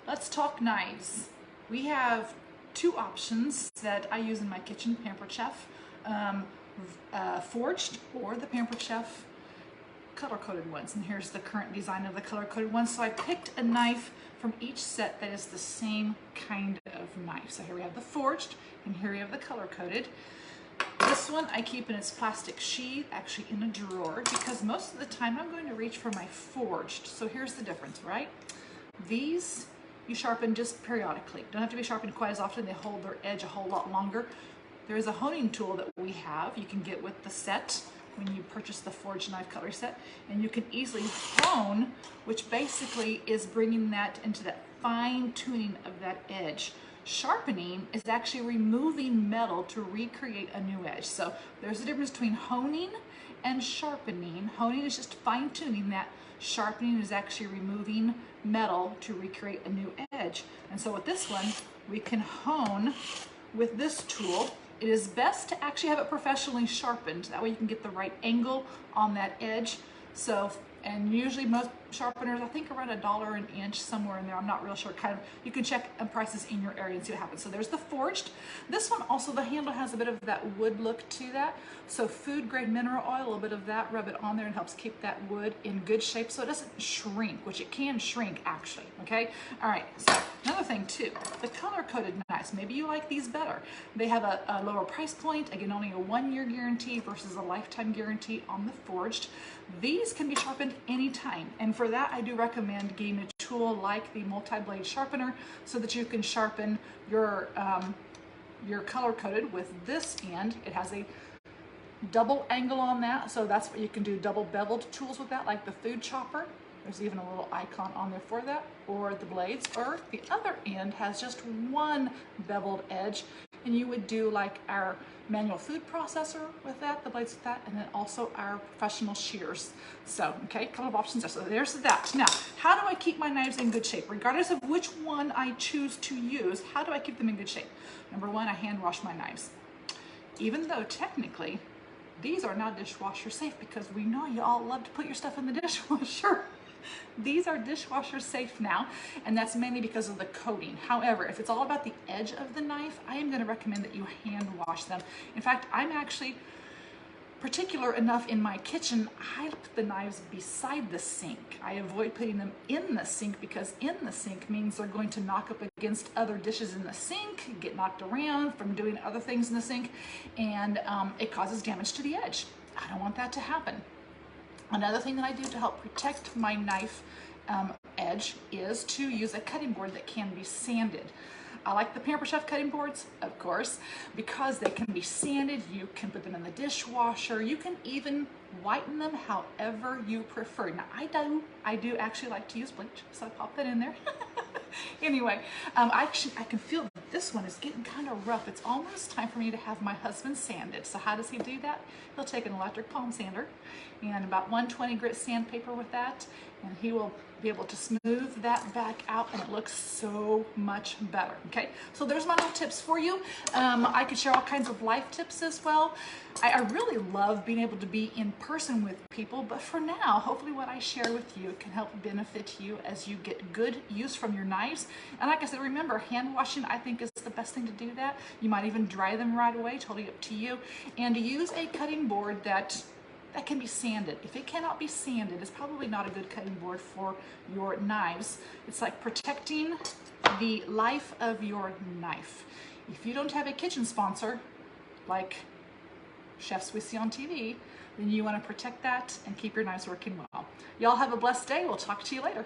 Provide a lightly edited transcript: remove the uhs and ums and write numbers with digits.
Let's talk knives. We have two options that I use in my kitchen, Pampered Chef, forged or the Pampered Chef color-coded ones. And here's the current design of the color-coded ones. So I picked a knife from each set that is the same kind of knife. So here we have the forged and here we have the color-coded. This one I keep in its plastic sheath, actually in a drawer, because most of the time I'm going to reach for my forged. So here's the difference, right? These you sharpen just periodically. Don't have to be sharpened quite as often. They hold their edge a whole lot longer. There is a honing tool that we have you can get with the set when you purchase the forged knife cutlery set, and you can easily hone, which basically is bringing that into that fine tuning of that edge. Sharpening is actually removing metal to recreate a new edge. So there's a difference between honing and sharpening. Honing is just fine tuning that. Sharpening is actually removing metal to recreate a new edge. And so with this one, we can hone with this tool. It is best to actually have it professionally sharpened. That way you can get the right angle on that edge. So, and usually most sharpeners, I think around $1 an inch, somewhere in there. I'm not real sure. Kind of, you can check prices in your area and see what happens. So there's the forged. This one also, the handle has a bit of that wood look to that. So food grade mineral oil, a little bit of that, rub it on there and helps keep that wood in good shape so it doesn't shrink, which it can shrink actually, okay? All right, so another thing too, the color coded knives. Maybe you like these better. They have a lower price point, again, only a 1-year guarantee versus a lifetime guarantee on the forged. These can be sharpened anytime, and for that I do recommend getting a tool like the multi-blade sharpener so that you can sharpen your color coded with this end. It has a double angle on that, so that's what you can do, double beveled tools with that, like the food chopper. There's even a little icon on there for that, or the blades, or the other end has just one beveled edge, and you would do like our manual food processor with that, the blades with that, and then also our professional shears. So, okay, a couple of options there. So there's that. Now, how do I keep my knives in good shape? Regardless of which one I choose to use, how do I keep them in good shape? Number one, I hand wash my knives. Even though technically, these are not dishwasher safe because we know you all love to put your stuff in the dishwasher. These are dishwasher safe now, and that's mainly because of the coating. However, if it's all about the edge of the knife, I am going to recommend that you hand wash them. In fact, I'm actually particular enough in my kitchen, I put the knives beside the sink. I avoid putting them in the sink because in the sink means they're going to knock up against other dishes in the sink, get knocked around from doing other things in the sink, and it causes damage to the edge. I don't want that to happen. Another thing that I do to help protect my knife edge is to use a cutting board that can be sanded. I like the Pampered Chef cutting boards, of course, because they can be sanded. You can put them in the dishwasher. You can even whiten them however you prefer. Now, I do actually like to use bleach, so I pop that in there. Anyway, I can feel that this one is getting kind of rough. It's almost time for me to have my husband sand it. So how does he do that? He'll take an electric palm sander and about 120 grit sandpaper with that, and he will be able to smooth that back out, and it looks so much better. Okay, so there's my little tips for you. I could share all kinds of life tips as well. I really love being able to be in person with people, but for now, hopefully what I share with you can help benefit you as you get good use from your knives. And like I said, remember, hand washing I think is the best thing to do that. You might even dry them right away, totally up to you. And use a cutting board that can be sanded. If it cannot be sanded, it's probably not a good cutting board for your knives. It's like protecting the life of your knife. If you don't have a kitchen sponsor, like chefs we see on TV, then you want to protect that and keep your knives working well. Y'all have a blessed day. We'll talk to you later.